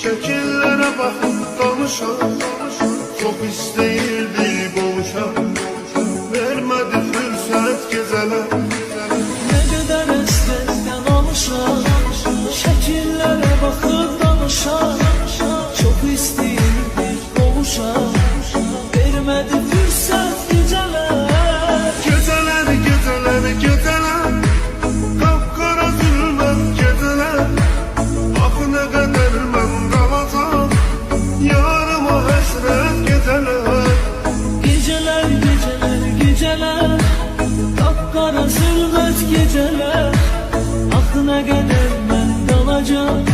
Şekillere bakıp danışan, çok isteyirdi boğuşan, vermedi fürsət geceler. Ne kadar esnekten alışan, şekillere bakıp danışan, çok isteyirdi boğuşan, vermedi fürsət geceler. Geceler, geceler, geceler, kapkara zulmet geceler. Ah ne kadar ben kalacağım, yarıma hasret geceler. Geceler, geceler, geceler, kapkara zülmet geceler. Ah ne kadar ben kalacağım,